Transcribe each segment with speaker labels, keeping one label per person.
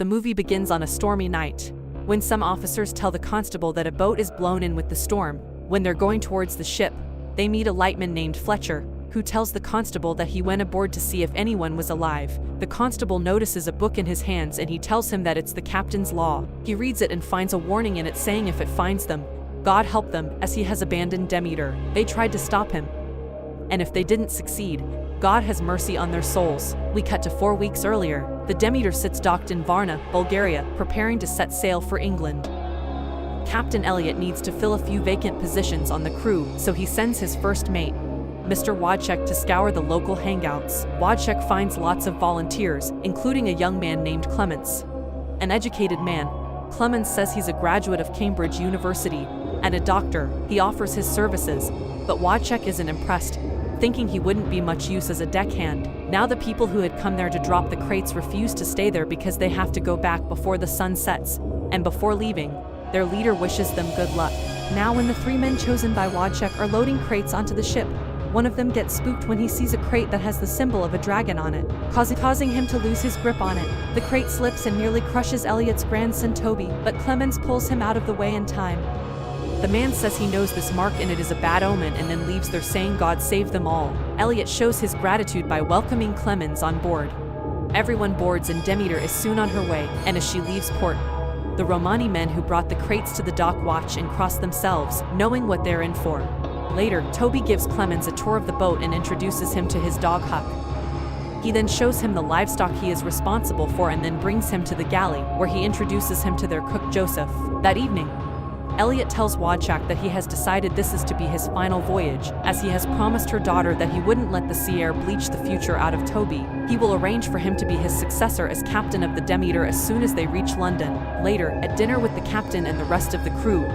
Speaker 1: The movie begins on a stormy night, when some officers tell the constable that a boat is blown in with the storm. When they're going towards the ship, they meet a lightman named Fletcher, who tells the constable that he went aboard to see if anyone was alive. The constable notices a book in his hands and he tells him that it's the captain's law. He reads it and finds a warning in it saying if it finds them, God help them, as he has abandoned Demeter. They tried to stop him, and if they didn't succeed, God has mercy on their souls. We cut to 4 weeks earlier. The Demeter sits docked in Varna, Bulgaria, preparing to set sail for England. Captain Elliot needs to fill a few vacant positions on the crew, so he sends his first mate, Mr. Wojciech, to scour the local hangouts. Wojciech finds lots of volunteers, including a young man named Clemens. An educated man, Clemens says he's a graduate of Cambridge University and a doctor. He offers his services, but Wojciech isn't impressed, thinking he wouldn't be much use as a deckhand. Now the people who had come there to drop the crates refuse to stay there because they have to go back before the sun sets, and before leaving, their leader wishes them good luck. Now when the 3 men chosen by Wojciech are loading crates onto the ship, one of them gets spooked when he sees a crate that has the symbol of a dragon on it, causing him to lose his grip on it. The crate slips and nearly crushes Elliot's grandson Toby, but Clemens pulls him out of the way in time. The man says he knows this mark and it is a bad omen, and then leaves there saying God save them all. Elliot shows his gratitude by welcoming Clemens on board. Everyone boards and Demeter is soon on her way, and as she leaves port, the Romani men who brought the crates to the dock watch and cross themselves, knowing what they're in for. Later, Toby gives Clemens a tour of the boat and introduces him to his dog Huck. He then shows him the livestock he is responsible for and then brings him to the galley, where he introduces him to their cook Joseph. That evening, Elliot tells Wojciech that he has decided this is to be his final voyage, as he has promised her daughter that he wouldn't let the sea air bleach the future out of Toby. He will arrange for him to be his successor as captain of the Demeter as soon as they reach London. Later, at dinner with the captain and the rest of the crew,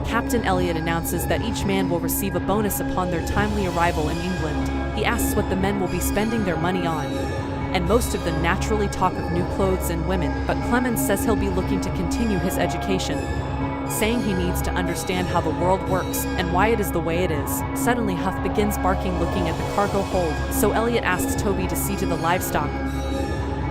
Speaker 1: Captain Elliot announces that each man will receive a bonus upon their timely arrival in England. He asks what the men will be spending their money on, and most of them naturally talk of new clothes and women, but Clemens says he'll be looking to continue his education, saying he needs to understand how the world works and why it is the way it is. Suddenly Huff begins barking, looking at the cargo hold, so Elliot asks Toby to see to the livestock.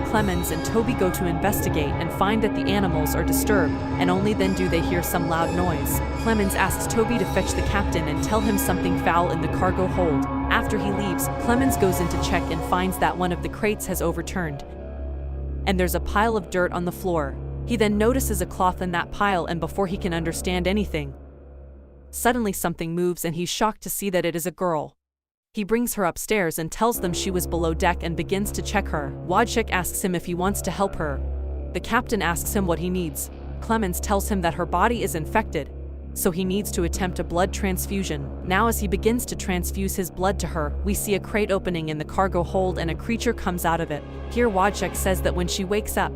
Speaker 1: Clemens and Toby go to investigate and find that the animals are disturbed, and only then do they hear some loud noise. Clemens asks Toby to fetch the captain and tell him something foul in the cargo hold. After he leaves, Clemens goes in to check and finds that one of the crates has overturned, and there's a pile of dirt on the floor. He then notices a cloth in that pile, and before he can understand anything, suddenly something moves and he's shocked to see that it is a girl. He brings her upstairs and tells them she was below deck and begins to check her. Wojciech asks him if he wants to help her. The captain asks him what he needs. Clemens tells him that her body is infected, so he needs to attempt a blood transfusion. Now as he begins to transfuse his blood to her, we see a crate opening in the cargo hold and a creature comes out of it. Here Wojciech says that when she wakes up,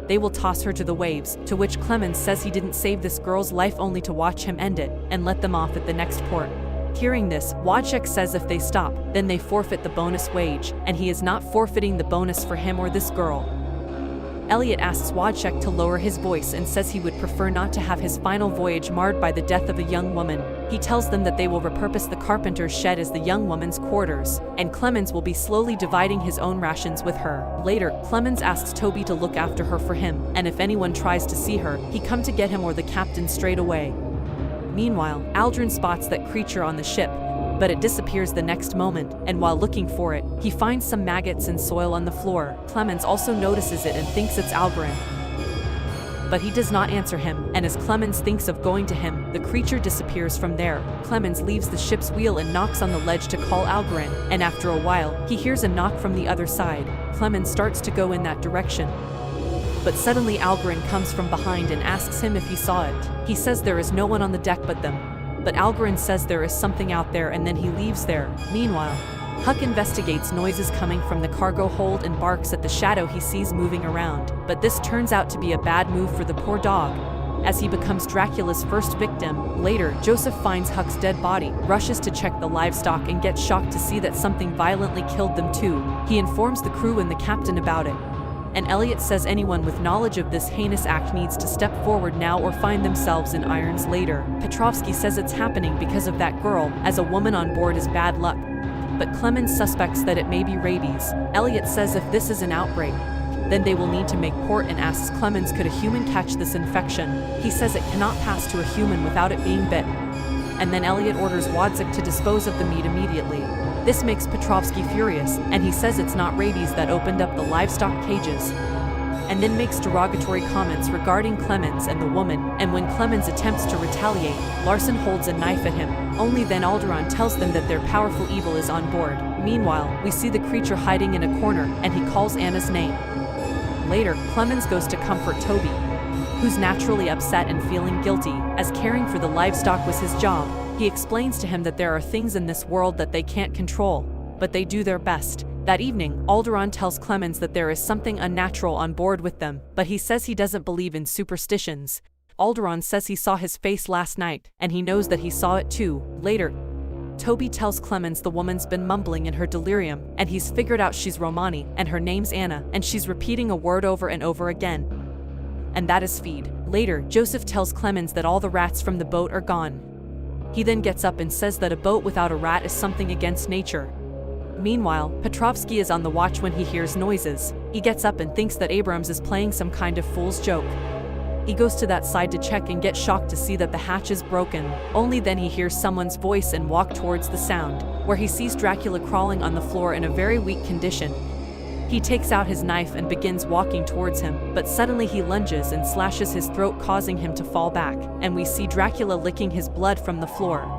Speaker 1: they will toss her to the waves, to which Clemens says he didn't save this girl's life only to watch him end it, and let them off at the next port. Hearing this, Wojciech says if they stop, then they forfeit the bonus wage, and he is not forfeiting the bonus for him or this girl. Elliot asks Wojciech to lower his voice and says he would prefer not to have his final voyage marred by the death of a young woman. He tells them that they will repurpose the carpenter's shed as the young woman's quarters, and Clemens will be slowly dividing his own rations with her. Later, Clemens asks Toby to look after her for him, and if anyone tries to see her, he come to get him or the captain straight away. Meanwhile, Aldrin spots that creature on the ship, but it disappears the next moment, and while looking for it, he finds some maggots and soil on the floor. Clemens also notices it and thinks it's Aldrin, but he does not answer him, and as Clemens thinks of going to him, the creature disappears from there. Clemens leaves the ship's wheel and knocks on the ledge to call Aldrin, and after a while, he hears a knock from the other side. Clemens starts to go in that direction, but suddenly Aldrin comes from behind and asks him if he saw it. He says there is no one on the deck but them, but Aldrin says there is something out there and then he leaves there. Meanwhile, Huck investigates noises coming from the cargo hold and barks at the shadow he sees moving around, but this turns out to be a bad move for the poor dog, as he becomes Dracula's first victim. Later, Joseph finds Huck's dead body, rushes to check the livestock and gets shocked to see that something violently killed them too. He informs the crew and the captain about it, and Elliot says anyone with knowledge of this heinous act needs to step forward now or find themselves in irons later. Petrovsky says it's happening because of that girl, as a woman on board is bad luck, but Clemens suspects that it may be rabies. Elliot says if this is an outbreak, then they will need to make port and asks Clemens could a human catch this infection. He says it cannot pass to a human without it being bit. And then Elliot orders Wojciech to dispose of the meat immediately. This makes Petrovsky furious, and he says it's not rabies that opened up the livestock cages. And then makes derogatory comments regarding Clemens and the woman, and when Clemens attempts to retaliate, Larson holds a knife at him. Only then Alderaan tells them that their powerful evil is on board. Meanwhile, we see the creature hiding in a corner, and he calls Anna's name. Later, Clemens goes to comfort Toby, who's naturally upset and feeling guilty, as caring for the livestock was his job. He explains to him that there are things in this world that they can't control, but they do their best. That evening, Alderaan tells Clemens that there is something unnatural on board with them, but he says he doesn't believe in superstitions. Alderaan says he saw his face last night, and he knows that he saw it too. Later, Toby tells Clemens the woman's been mumbling in her delirium, and he's figured out she's Romani, and her name's Anna, and she's repeating a word over and over again. And that is feed. Later, Joseph tells Clemens that all the rats from the boat are gone. He then gets up and says that a boat without a rat is something against nature. Meanwhile, Petrovsky is on the watch when he hears noises. He gets up and thinks that Abrams is playing some kind of fool's joke. He goes to that side to check and gets shocked to see that the hatch is broken. Only then he hears someone's voice and walks towards the sound, where he sees Dracula crawling on the floor in a very weak condition. He takes out his knife and begins walking towards him, but suddenly he lunges and slashes his throat, causing him to fall back, and we see Dracula licking his blood from the floor.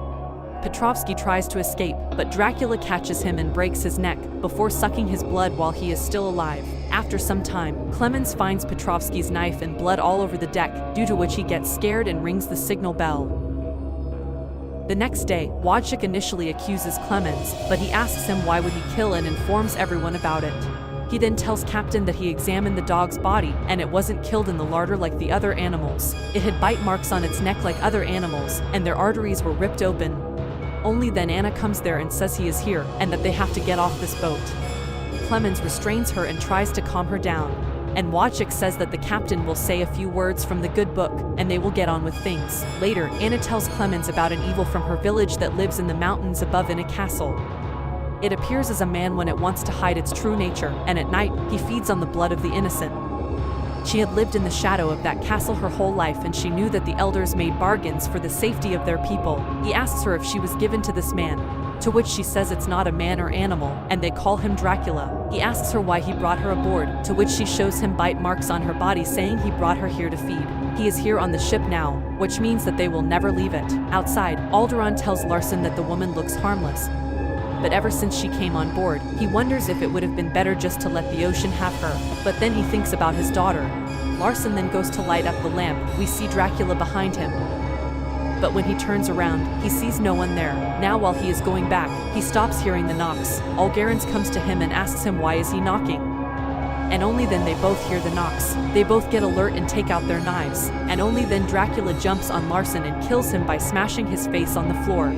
Speaker 1: Petrovsky tries to escape, but Dracula catches him and breaks his neck, before sucking his blood while he is still alive. After some time, Clemens finds Petrovsky's knife and blood all over the deck, due to which he gets scared and rings the signal bell. The next day, Wojciech initially accuses Clemens, but he asks him why would he kill and informs everyone about it. He then tells Captain that he examined the dog's body, and it wasn't killed in the larder like the other animals. It had bite marks on its neck like other animals, and their arteries were ripped open. Only then Anna comes there and says he is here, and that they have to get off this boat. Clemens restrains her and tries to calm her down. And Wojciech says that the captain will say a few words from the good book, and they will get on with things. Later, Anna tells Clemens about an evil from her village that lives in the mountains above in a castle. It appears as a man when it wants to hide its true nature, and at night, he feeds on the blood of the innocent. She had lived in the shadow of that castle her whole life, and she knew that the elders made bargains for the safety of their people. He asks her if she was given to this man, to which she says it's not a man or animal, and they call him Dracula. He asks her why he brought her aboard, to which she shows him bite marks on her body, saying he brought her here to feed. He is here on the ship now, which means that they will never leave it. Outside, Alderaan tells Larson that the woman looks harmless, but ever since she came on board, he wonders if it would have been better just to let the ocean have her. But then he thinks about his daughter. Larson then goes to light up the lamp. We see Dracula behind him, but when he turns around, he sees no one there. Now while he is going back, he stops hearing the knocks. Algerans comes to him and asks him why is he knocking. And only then they both hear the knocks. They both get alert and take out their knives. And only then Dracula jumps on Larson and kills him by smashing his face on the floor.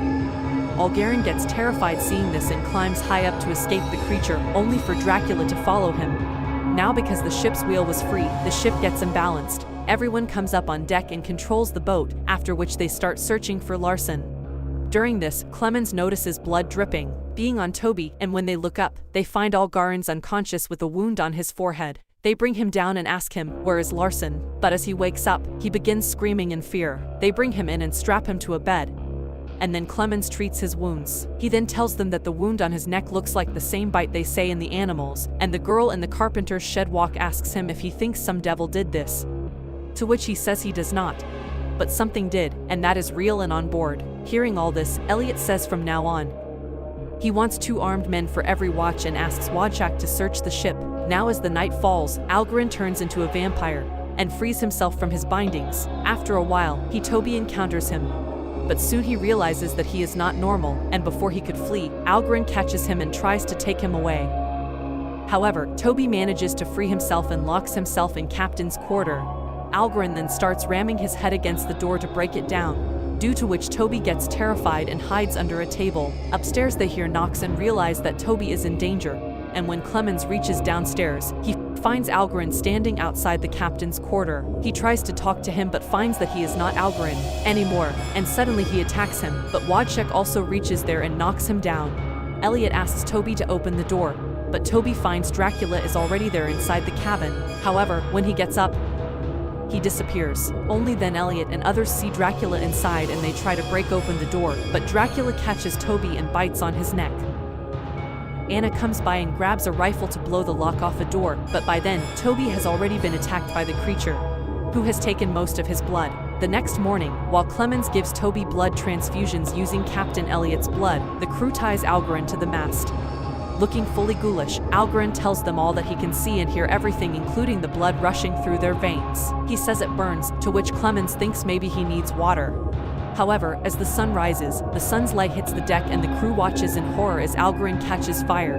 Speaker 1: Algaran gets terrified seeing this and climbs high up to escape the creature, only for Dracula to follow him. Now because the ship's wheel was free, the ship gets imbalanced. Everyone comes up on deck and controls the boat, after which they start searching for Larson. During this, Clemens notices blood dripping, being on Toby, and when they look up, they find Algaran's unconscious with a wound on his forehead. They bring him down and ask him, where is Larson? But as he wakes up, he begins screaming in fear. They bring him in and strap him to a bed. And then Clemens treats his wounds. He then tells them that the wound on his neck looks like the same bite they say in the animals, and the girl in the carpenter's shed walk asks him if he thinks some devil did this, to which he says he does not. But something did, and that is real and on board. Hearing all this, Elliot says from now on, he wants 2 armed men for every watch and asks Wojciech to search the ship. Now as the night falls, Algaran turns into a vampire and frees himself from his bindings. After a while, Toby encounters him, but soon he realizes that he is not normal, and before he could flee, Algaran catches him and tries to take him away. However, Toby manages to free himself and locks himself in Captain's quarter. Algaran then starts ramming his head against the door to break it down, due to which Toby gets terrified and hides under a table. Upstairs they hear knocks and realize that Toby is in danger, and when Clemens reaches downstairs, he finds Algaran standing outside the captain's quarter. He tries to talk to him but finds that he is not Algaran anymore, and suddenly he attacks him, but Wojciech also reaches there and knocks him down. Elliot asks Toby to open the door, but Toby finds Dracula is already there inside the cabin. However, when he gets up, he disappears. Only then Elliot and others see Dracula inside and they try to break open the door, but Dracula catches Toby and bites on his neck. Anna comes by and grabs a rifle to blow the lock off a door, but by then, Toby has already been attacked by the creature, who has taken most of his blood. The next morning, while Clemens gives Toby blood transfusions using Captain Elliot's blood, the crew ties Algarin to the mast. Looking fully ghoulish, Algarin tells them all that he can see and hear everything, including the blood rushing through their veins. He says it burns, to which Clemens thinks maybe he needs water. However, as the sun rises, the sun's light hits the deck and the crew watches in horror as Algarin catches fire,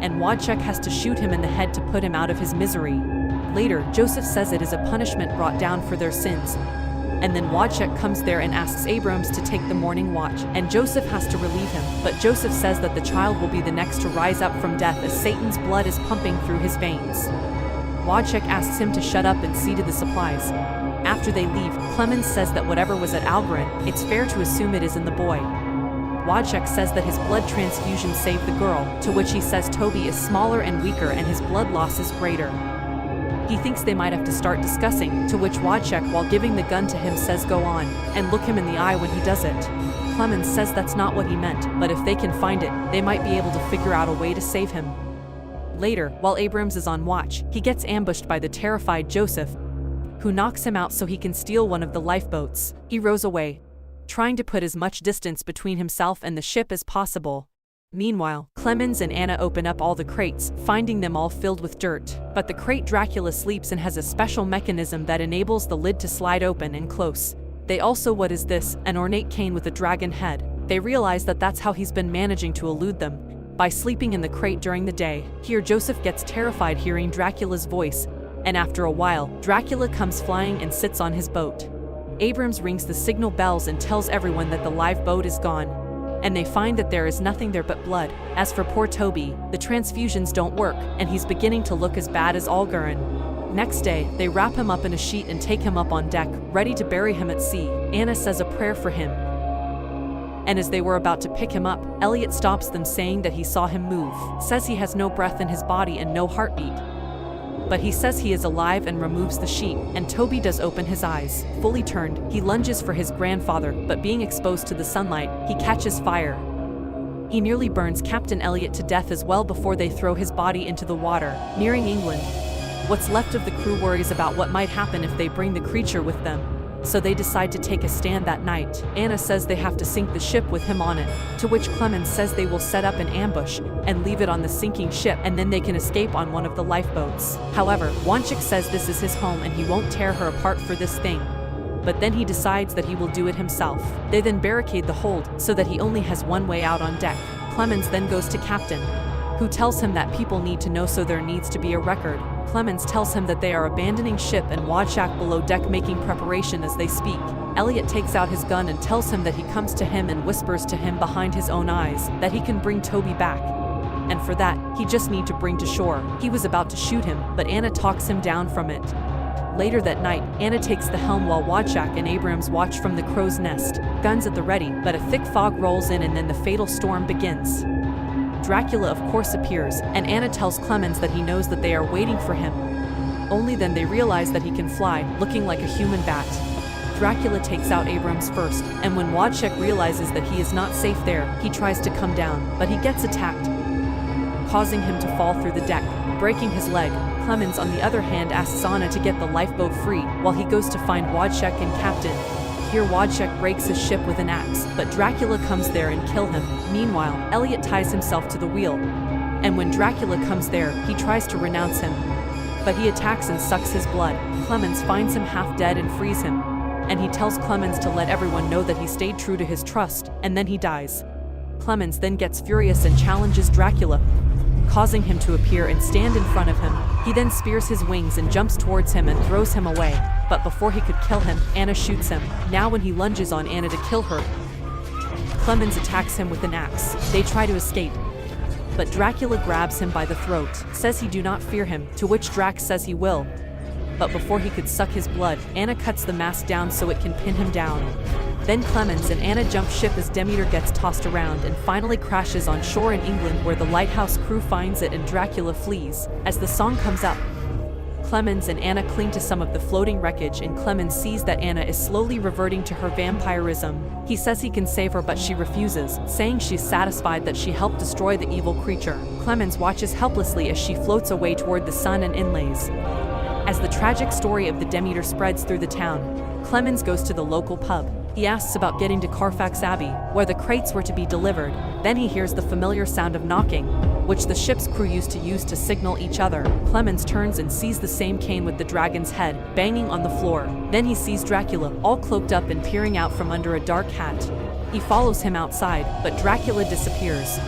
Speaker 1: and Wojciech has to shoot him in the head to put him out of his misery. Later, Joseph says it is a punishment brought down for their sins. And then Wojciech comes there and asks Abrams to take the morning watch, and Joseph has to relieve him, but Joseph says that the child will be the next to rise up from death as Satan's blood is pumping through his veins. Wojciech asks him to shut up and see to the supplies. After they leave, Clemens says that whatever was at Algarin, it's fair to assume it is in the boy. Wojciech says that his blood transfusion saved the girl, to which he says Toby is smaller and weaker and his blood loss is greater. He thinks they might have to start discussing, to which Wojciech, while giving the gun to him, says go on, and look him in the eye when he does it. Clemens says that's not what he meant, but if they can find it, they might be able to figure out a way to save him. Later, while Abrams is on watch, he gets ambushed by the terrified Joseph, who knocks him out so he can steal one of the lifeboats. He rows away, trying to put as much distance between himself and the ship as possible. Meanwhile, Clemens and Anna open up all the crates, finding them all filled with dirt. But the crate Dracula sleeps in has a special mechanism that enables the lid to slide open and close. They also what is this? An ornate cane with a dragon head. They realize that that's how he's been managing to elude them, by sleeping in the crate during the day. Here Joseph gets terrified hearing Dracula's voice, and after a while, Dracula comes flying and sits on his boat. Abrams rings the signal bells and tells everyone that the lifeboat is gone, and they find that there is nothing there but blood. As for poor Toby, the transfusions don't work, and he's beginning to look as bad as Algarin. Next day, they wrap him up in a sheet and take him up on deck, ready to bury him at sea. Anna says a prayer for him, and as they were about to pick him up, Elliot stops them saying that he saw him move, says he has no breath in his body and no heartbeat. But he says he is alive and removes the sheet, and Toby does open his eyes. Fully turned, he lunges for his grandfather, but being exposed to the sunlight, he catches fire. He nearly burns Captain Elliot to death as well before they throw his body into the water. Nearing England, what's left of the crew worries about what might happen if they bring the creature with them, so they decide to take a stand that night. Anna says they have to sink the ship with him on it, to which Clemens says they will set up an ambush and leave it on the sinking ship, and then they can escape on one of the lifeboats. However, Wojciech says this is his home and he won't tear her apart for this thing. But then he decides that he will do it himself. They then barricade the hold so that he only has one way out on deck. Clemens then goes to Captain, who tells him that people need to know, so there needs to be a record. Clemens tells him that they are abandoning ship and Wojciech below deck making preparation as they speak. Elliot takes out his gun and tells him that he comes to him and whispers to him behind his own eyes that he can bring Toby back. And for that, he just need to bring to shore. He was about to shoot him, but Anna talks him down from it. Later that night, Anna takes the helm while Wojciech and Abrams watch from the crow's nest, guns at the ready, but a thick fog rolls in and then the fatal storm begins. Dracula of course appears, and Anna tells Clemens that he knows that they are waiting for him. Only then they realize that he can fly, looking like a human bat. Dracula takes out Abrams first, and when Wojciech realizes that he is not safe there, he tries to come down, but he gets attacked, causing him to fall through the deck, breaking his leg. Clemens on the other hand asks Anna to get the lifeboat free, while he goes to find Wojciech and Captain. Here Wojciech breaks his ship with an axe, but Dracula comes there and kill him. Meanwhile, Elliot ties himself to the wheel, and when Dracula comes there, he tries to renounce him, but he attacks and sucks his blood. Clemens finds him half dead and frees him, and he tells Clemens to let everyone know that he stayed true to his trust, and then he dies. Clemens then gets furious and challenges Dracula, causing him to appear and stand in front of him. He then spears his wings and jumps towards him and throws him away, but before he could kill him, Anna shoots him. Now when he lunges on Anna to kill her, Clemens attacks him with an axe. They try to escape, but Dracula grabs him by the throat, says he do not fear him, to which Drax says he will. But before he could suck his blood, Anna cuts the mask down so it can pin him down. Then Clemens and Anna jump ship as Demeter gets tossed around and finally crashes on shore in England, where the lighthouse crew finds it and Dracula flees. As the song comes up, Clemens and Anna cling to some of the floating wreckage, and Clemens sees that Anna is slowly reverting to her vampirism. He says he can save her, but she refuses, saying she's satisfied that she helped destroy the evil creature. Clemens watches helplessly as she floats away toward the sun and inlays. As the tragic story of the Demeter spreads through the town, Clemens goes to the local pub. He asks about getting to Carfax Abbey, where the crates were to be delivered. Then he hears the familiar sound of knocking, which the ship's crew used to signal each other. Clemens turns and sees the same cane with the dragon's head, banging on the floor. Then he sees Dracula, all cloaked up and peering out from under a dark hat. He follows him outside, but Dracula disappears.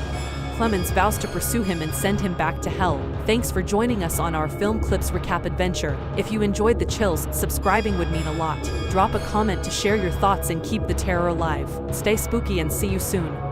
Speaker 1: Clemens vows to pursue him and send him back to hell. Thanks for joining us on our Film Clips Recap adventure. If you enjoyed the chills, subscribing would mean a lot. Drop a comment to share your thoughts and keep the terror alive. Stay spooky and see you soon.